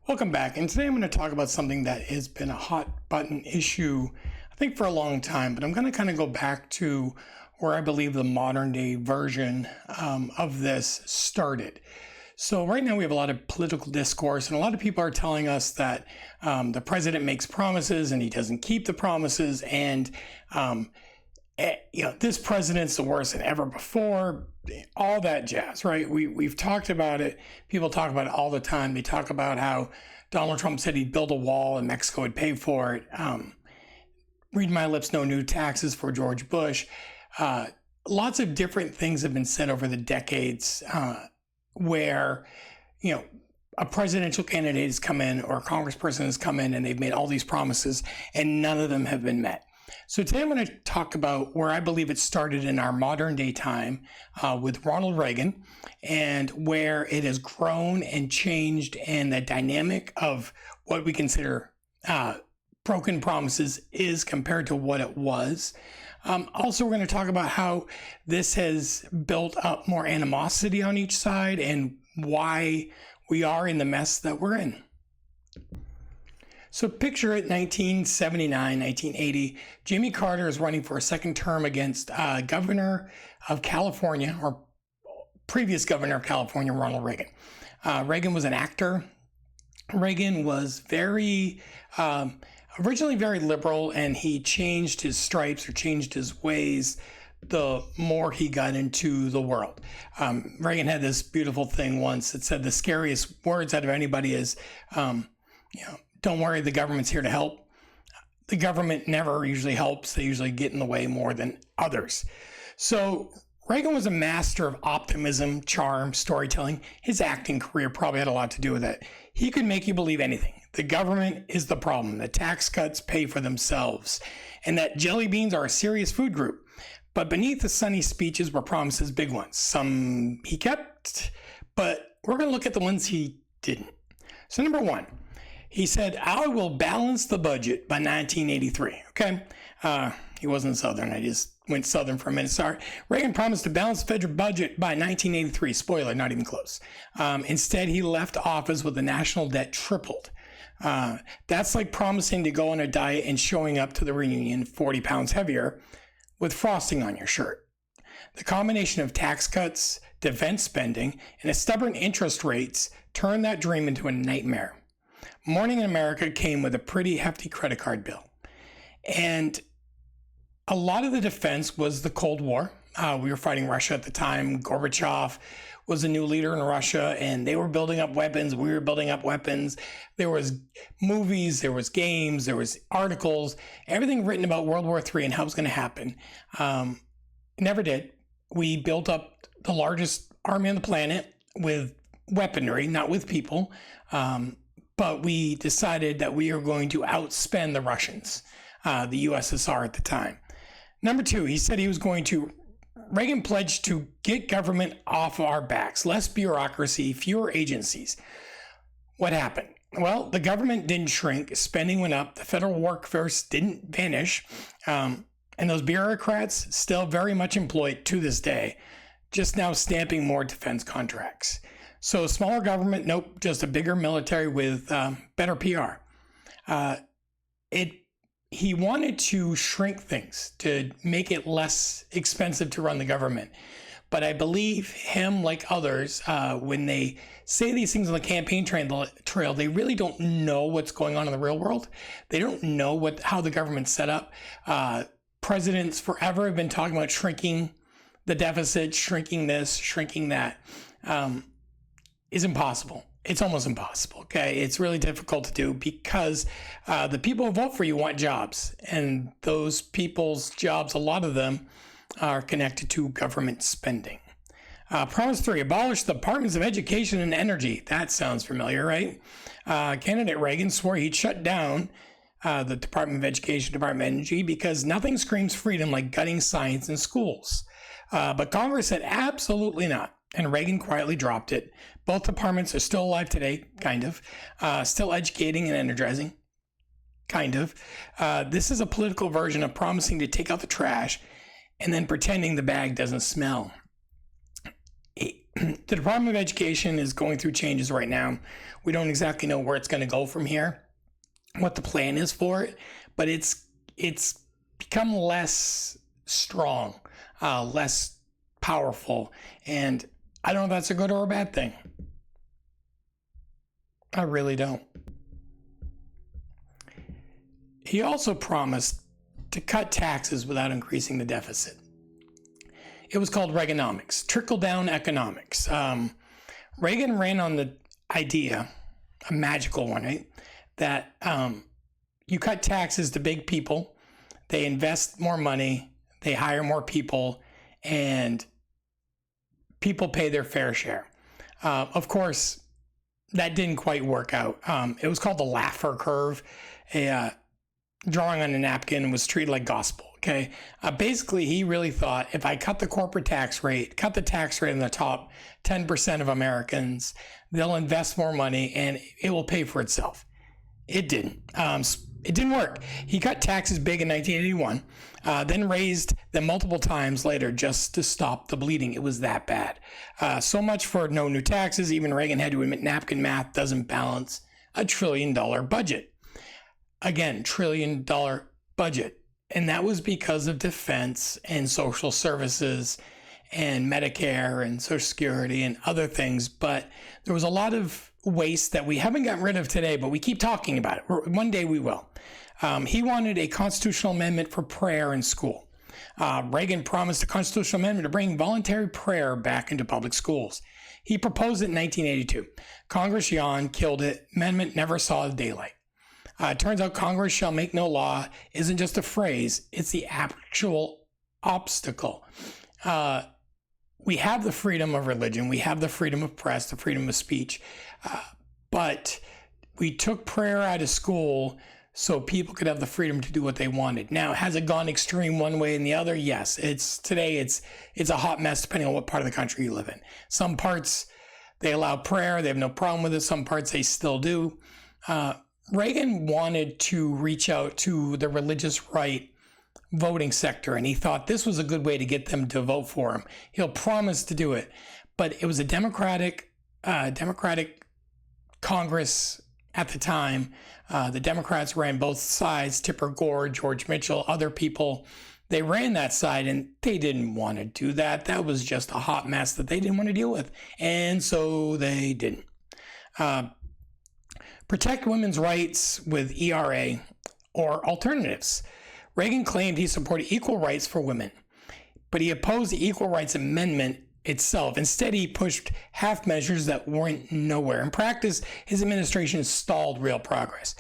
Welcome back, and today I'm going to talk about something that has been a hot button issue, I think, for a long time, but I'm going to kind of go back to where I believe the modern day version of this started. So right now we have a lot of political discourse, and a lot of people are telling us that the president makes promises and he doesn't keep the promises, and this president's the worst than ever before, all that jazz, right? We've talked about it. People talk about it all the time. They talk about how Donald Trump said he'd build a wall and Mexico would pay for it. Read my lips, no new taxes for George Bush. Lots of different things have been said over the decades where, a presidential candidate has come in or a congressperson has come in and they've made all these promises and none of them have been met. So today I'm going to talk about where I believe it started in our modern day time with Ronald Reagan, and where it has grown and changed, and the dynamic of what we consider broken promises is compared to what it was. Also, we're going to talk about how this has built up more animosity on each side and why we are in the mess that we're in. So picture it, 1979, 1980, Jimmy Carter is running for a second term against governor of California, or previous governor of California, Ronald Reagan. Reagan was an actor. Reagan was originally very liberal, and he changed his stripes or changed his ways the more he got into the world. Reagan had this beautiful thing once that said the scariest words out of anybody is, don't worry, the government's here to help. The government never usually helps. They usually get in the way more than others. So Reagan was a master of optimism, charm, storytelling. His acting career probably had a lot to do with it. He could make you believe anything. The government is the problem. The tax cuts pay for themselves. And that jelly beans are a serious food group. But beneath the sunny speeches were promises, big ones. Some he kept, but we're going to look at the ones he didn't. So number one, he said, I will balance the budget by 1983. Okay. He wasn't Southern. I just went Southern for a minute. Sorry. Reagan promised to balance the federal budget by 1983. Spoiler, not even close. Instead, he left office with the national debt tripled. That's like promising to go on a diet and showing up to the reunion 40 pounds heavier with frosting on your shirt. The combination of tax cuts, defense spending, and stubborn interest rates turned that dream into a nightmare. Morning in America came with a pretty hefty credit card bill. And a lot of the defense was the Cold War. We were fighting Russia at the time. Gorbachev was a new leader in Russia, and they were building up weapons. We were building up weapons. There was movies, there was games, there was articles, everything written about World War III and how it was going to happen. It never did. We built up the largest army on the planet with weaponry, not with people. But we decided that we are going to outspend the Russians, the USSR at the time. Number two, he said Reagan pledged to get government off our backs, less bureaucracy, fewer agencies. What happened? Well, the government didn't shrink, spending went up, the federal workforce didn't vanish, and those bureaucrats still very much employed to this day, just now stamping more defense contracts. So smaller government, nope, just a bigger military with better PR. He wanted to shrink things to make it less expensive to run the government. But I believe him, like others, when they say these things on the campaign trail, they really don't know what's going on in the real world. They don't know how the government's set up. Presidents forever have been talking about shrinking the deficit, shrinking this, shrinking that. Is impossible. It's almost impossible. Okay. It's really difficult to do because the people who vote for you want jobs, and those people's jobs, a lot of them are connected to government spending. Promise 3, abolish the departments of education and energy. That sounds familiar, right? Candidate Reagan swore he'd shut down the Department of Education, Department of Energy, because nothing screams freedom like gutting science in schools. But Congress said absolutely not. And Reagan quietly dropped it. Both departments are still alive today, kind of. Still educating and energizing, kind of. This is a political version of promising to take out the trash and then pretending the bag doesn't smell. the Department of Education is going through changes right now. We don't exactly know where it's going to go from here, what the plan is for it, but it's become less strong, less powerful, and I don't know if that's a good or a bad thing. I really don't. He also promised to cut taxes without increasing the deficit. It was called Reaganomics, trickle-down economics. Reagan ran on the idea, a magical one, right? That you cut taxes to big people, they invest more money, they hire more people, and people pay their fair share. Of course, that didn't quite work out. It was called the Laffer curve. A drawing on a napkin was treated like gospel. Okay. Basically, he really thought if I cut the corporate tax rate, cut the tax rate in the top 10% of Americans, they'll invest more money and it will pay for itself. It didn't. It didn't work. He cut taxes big in 1981, then raised them multiple times later just to stop the bleeding. It was that bad. So much for no new taxes. Even Reagan had to admit napkin math doesn't balance a $1 trillion budget. Again, $1 trillion budget. And that was because of defense and social services and Medicare and Social Security and other things. But there was a lot of waste that we haven't gotten rid of today, but we keep talking about it. One day we will. He wanted a constitutional amendment for prayer in school. Reagan promised a constitutional amendment to bring voluntary prayer back into public schools. He proposed it in 1982. Congress yawned, killed it. Amendment never saw the daylight. It turns out Congress shall make no law isn't just a phrase, it's the actual obstacle. We have the freedom of religion, we have the freedom of press, the freedom of speech, but we took prayer out of school so people could have the freedom to do what they wanted. Now, has it gone extreme one way and the other? Yes. Today it's a hot mess depending on what part of the country you live in. Some parts, they allow prayer, they have no problem with it. Some parts, they still do. Reagan wanted to reach out to the religious right voting sector, and he thought this was a good way to get them to vote for him. He'll promise to do it, but it was a Democratic Congress at the time. The Democrats ran both sides, Tipper Gore, George Mitchell, other people. They ran that side, and they didn't want to do that. That was just a hot mess that they didn't want to deal with, and so they didn't. Protect women's rights with ERA or alternatives. Reagan claimed he supported equal rights for women, but he opposed the Equal Rights Amendment itself. Instead, he pushed half measures that went nowhere. In practice, his administration stalled real progress.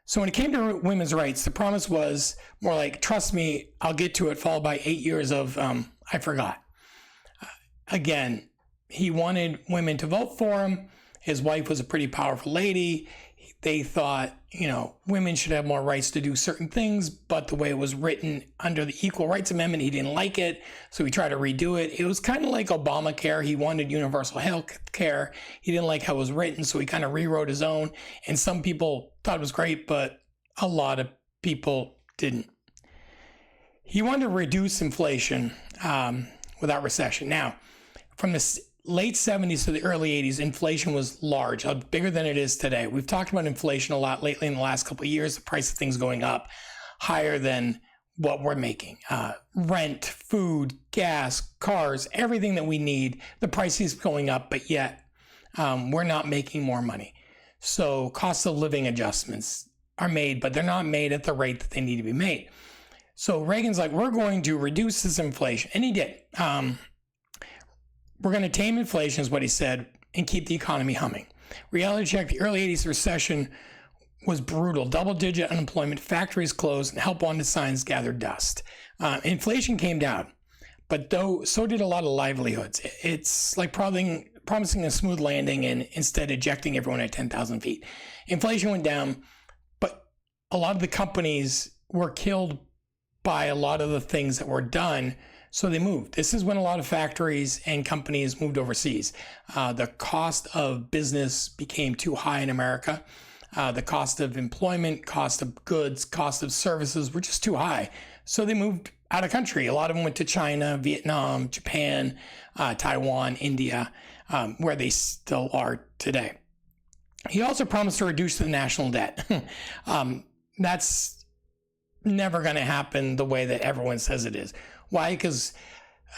So when it came to women's rights, the promise was more like, trust me, I'll get to it, followed by 8 years of, I forgot. Again, he wanted women to vote for him. His wife was a pretty powerful lady. They thought, women should have more rights to do certain things, but the way it was written under the Equal Rights Amendment, he didn't like it, so he tried to redo it. It was kind of like Obamacare. He wanted universal health care. He didn't like how it was written, so he kind of rewrote his own, and some people thought it was great, but a lot of people didn't. He wanted to reduce inflation without recession. Now, from the late 70s to the early 80s, inflation was large, bigger than it is today. We've talked about inflation a lot lately in the last couple of years, the price of things going up higher than what we're making. Rent, food, gas, cars, everything that we need, the price is going up, but yet we're not making more money. So cost of living adjustments are made, but they're not made at the rate that they need to be made. So Reagan's like, we're going to reduce this inflation. And he did. We're going to tame inflation, is what he said, and keep the economy humming. Reality check, the early 80s recession was brutal. Double-digit unemployment, factories closed, and help-wanted signs gathered dust. Inflation came down, but so did a lot of livelihoods. It's like promising a smooth landing and instead ejecting everyone at 10,000 feet. Inflation went down, but a lot of the companies were killed by a lot of the things that were done. So they moved. This is when a lot of factories and companies moved overseas. The cost of business became too high in America. The cost of employment, cost of goods, cost of services were just too high. So they moved out of country. A lot of them went to China, Vietnam, Japan, Taiwan, India. where they still are today. He also promised to reduce the national debt. That's never going to happen the way that everyone says it is. Why? Because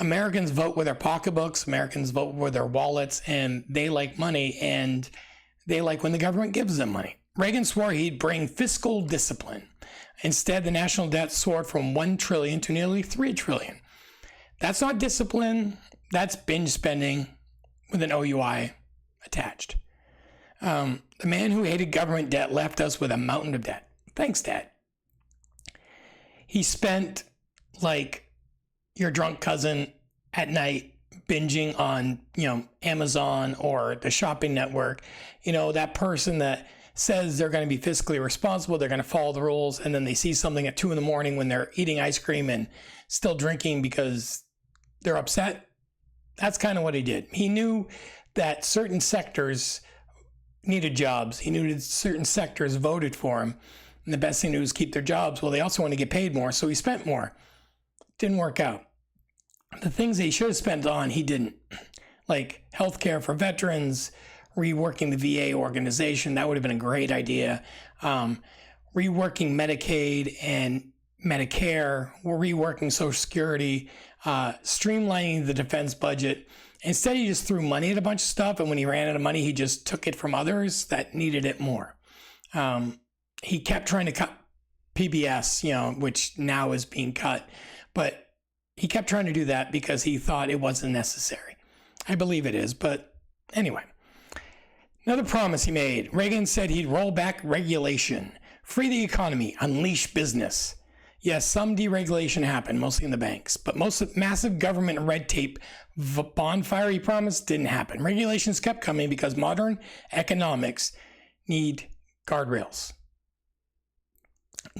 Americans vote with their pocketbooks, Americans vote with their wallets, and they like money, and they like when the government gives them money. Reagan swore he'd bring fiscal discipline. Instead, the national debt soared from $1 trillion to nearly $3 trillion. That's not discipline. That's binge spending with an OUI attached. The man who hated government debt left us with a mountain of debt. Thanks, Dad. He spent like your drunk cousin at night binging on, Amazon or the shopping network. That person that says they're going to be fiscally responsible, they're going to follow the rules, and then they see something at 2 a.m. when they're eating ice cream and still drinking because they're upset. That's kind of what he did. He knew that certain sectors needed jobs. He knew that certain sectors voted for him. And the best thing to do is keep their jobs. Well, they also want to get paid more, so he spent more. Didn't work out. The things that he should have spent on, he didn't. Like healthcare for veterans, reworking the VA organization. That would have been a great idea. Reworking Medicaid and Medicare, reworking Social Security, streamlining the defense budget. Instead, he just threw money at a bunch of stuff, and when he ran out of money, he just took it from others that needed it more. He kept trying to cut PBS, which now is being cut, but he kept trying to do that because he thought it wasn't necessary. I believe it is, but anyway. Another promise he made. Reagan said he'd roll back regulation, free the economy, unleash business. Yes, some deregulation happened, mostly in the banks, but most of massive government red tape bonfire he promised didn't happen. Regulations kept coming because modern economics need guardrails.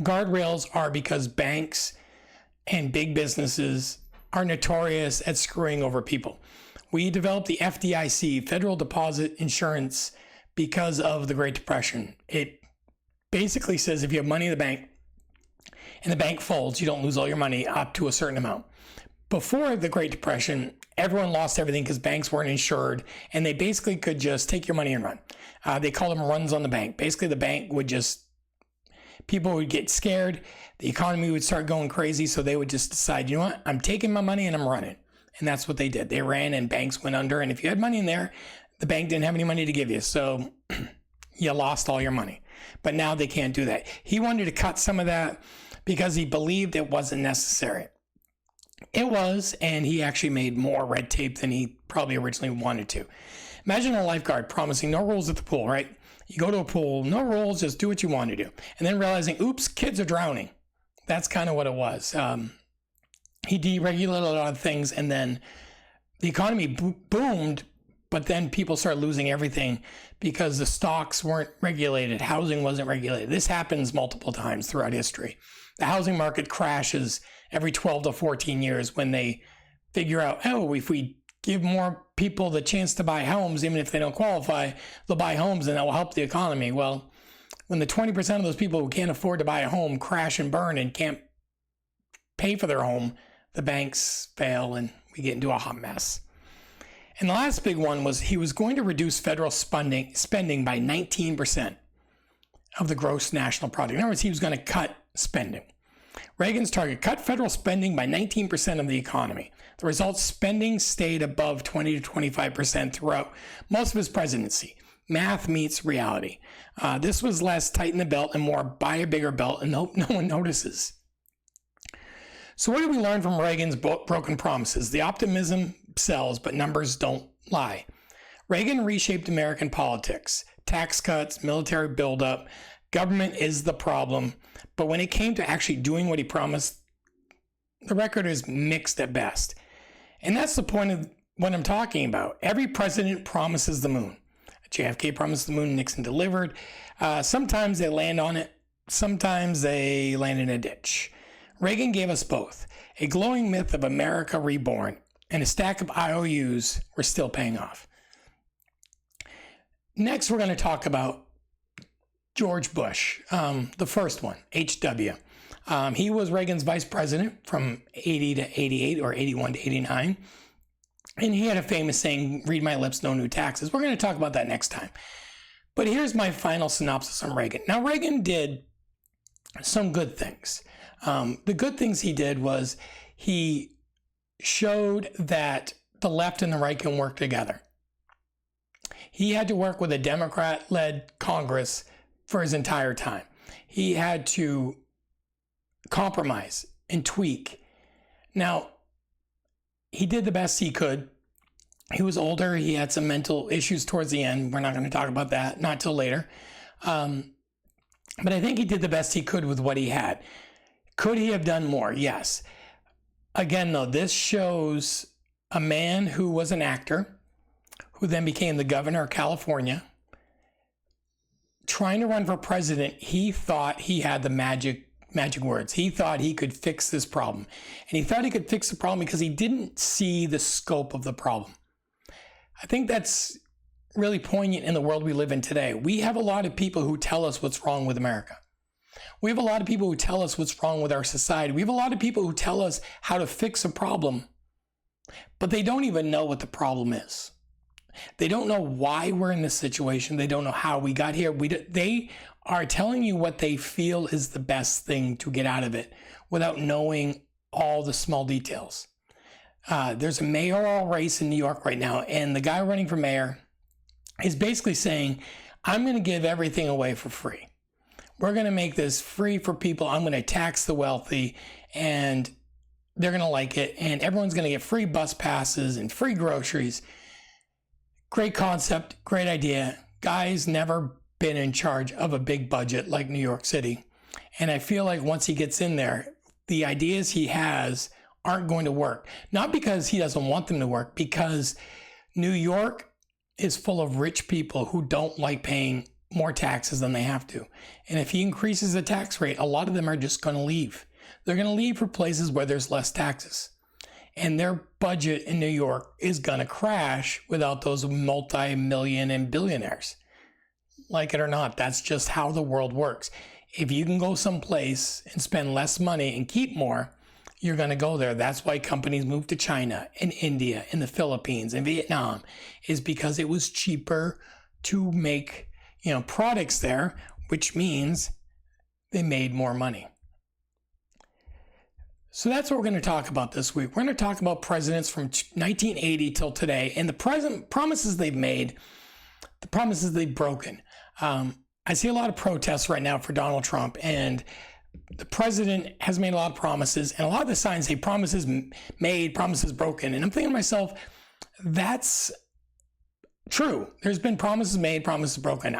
Guardrails are because banks and big businesses are notorious at screwing over people. We developed the FDIC, Federal Deposit Insurance, because of the Great Depression. It basically says if you have money in the bank and the bank folds, you don't lose all your money up to a certain amount. Before the Great Depression, everyone lost everything because banks weren't insured, and they basically could just take your money and run. They call them runs on the bank. Basically, the bank would people would get scared, the economy would start going crazy, so they would just decide, you know what, I'm taking my money and I'm running. And that's what they did. They ran and banks went under, and if you had money in there, the bank didn't have any money to give you, so you lost all your money. But now they can't do that. He wanted to cut some of that because he believed it wasn't necessary. It was, and he actually made more red tape than he probably originally wanted to. Imagine a lifeguard promising no rules at the pool, right? You go to a pool, no rules, just do what you want to do. And then realizing, oops, kids are drowning. That's kind of what it was. He deregulated a lot of things, and then the economy boomed, but then people started losing everything because the stocks weren't regulated. Housing wasn't regulated. This happens multiple times throughout history. The housing market crashes every 12 to 14 years when they figure out, if we give more people the chance to buy homes, even if they don't qualify, they'll buy homes and that will help the economy. Well, when the 20% of those people who can't afford to buy a home crash and burn and can't pay for their home, the banks fail and we get into a hot mess. And the last big one was he was going to reduce federal spending by 19% of the gross national product. In other words, he was going to cut spending. Reagan's target: cut federal spending by 19% of the economy. The result: spending stayed above 20 to 25% throughout most of his presidency. Math meets reality. This was less tighten the belt and more buy a bigger belt and hope no one notices. So what did we learn from Reagan's broken promises? The optimism sells, but numbers don't lie. Reagan reshaped American politics. Tax cuts, military buildup, government is the problem. But when it came to actually doing what he promised, the record is mixed at best. And that's the point of what I'm talking about. Every president promises the moon. JFK promised the moon, Nixon delivered. Sometimes they land on it. Sometimes they land in a ditch. Reagan gave us both: a glowing myth of America reborn and a stack of IOUs we're still paying off. Next, we're going to talk about George Bush, the first one, HW. He was Reagan's vice president from 80 to 88 or 81 to 89. And he had a famous saying, read my lips, no new taxes. We're going to talk about that next time. But here's my final synopsis on Reagan. Now, Reagan did some good things. The good things he did was he showed that the left and the right can work together. He had to work with a Democrat-led Congress for his entire time. He had to compromise and tweak. Now, he did the best he could. He was older. He had some mental issues towards the end. We're not going to talk about that, not till later. But I think he did the best he could with what he had. Could he have done more? Yes. Again, though, this shows a man who was an actor, who then became the governor of California, trying to run for president. He thought he had the magic words. He thought he could fix this problem. And he thought he could fix the problem because he didn't see the scope of the problem. I think that's really poignant in the world we live in today. We have a lot of people who tell us what's wrong with America. We have a lot of people who tell us what's wrong with our society. We have a lot of people who tell us how to fix a problem, but they don't even know what the problem is. They don't know why we're in this situation. They don't know how we got here. They are telling you what they feel is the best thing to get out of it without knowing all the small details. There's a mayoral race in New York right now, and the guy running for mayor is basically saying, I'm going to give everything away for free. We're going to make this free for people. I'm going to tax the wealthy, and they're going to like it, and everyone's going to get free bus passes and free groceries. Great concept, great idea. Guy's never been in charge of a big budget like New York City. And I feel like once he gets in there, the ideas he has aren't going to work. Not because he doesn't want them to work, because New York is full of rich people who don't like paying more taxes than they have to. And if he increases the tax rate, a lot of them are just going to leave. They're going to leave for places where there's less taxes. And their budget in New York is going to crash without those multi-million and billionaires. Like it or not, that's just how the world works. If you can go someplace and spend less money and keep more, you're going to go there. That's why companies move to China and India and the Philippines and Vietnam, is because it was cheaper to make, products there, which means they made more money. So that's what we're going to talk about this week. We're going to talk about presidents from 1980 till today and the present promises they've made, the promises they've broken. I see a lot of protests right now for Donald Trump, and the president has made a lot of promises, and a lot of the signs say promises made, promises broken. And I'm thinking to myself, that's true. There's been promises made, promises broken.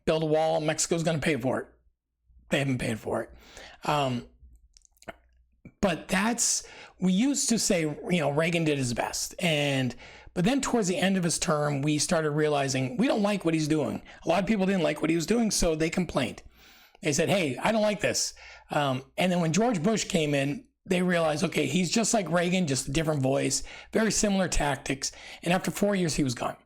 Build a wall, Mexico's going to pay for it. They haven't paid for it. But we used to say, Reagan did his best. But then towards the end of his term, we started realizing we don't like what he's doing. A lot of people didn't like what he was doing, so they complained. They said, hey, I don't like this. And then when George Bush came in, they realized, okay, he's just like Reagan, just a different voice, very similar tactics. And after 4 years, he was gone.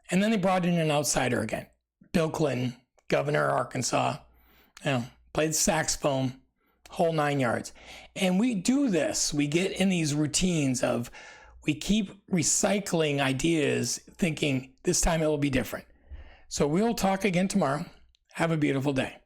And then they brought in an outsider again. Bill Clinton, governor of Arkansas, played saxophone, whole 9 yards. And we do this. We get in these routines of, we keep recycling ideas, thinking this time it will be different. So we'll talk again tomorrow. Have a beautiful day.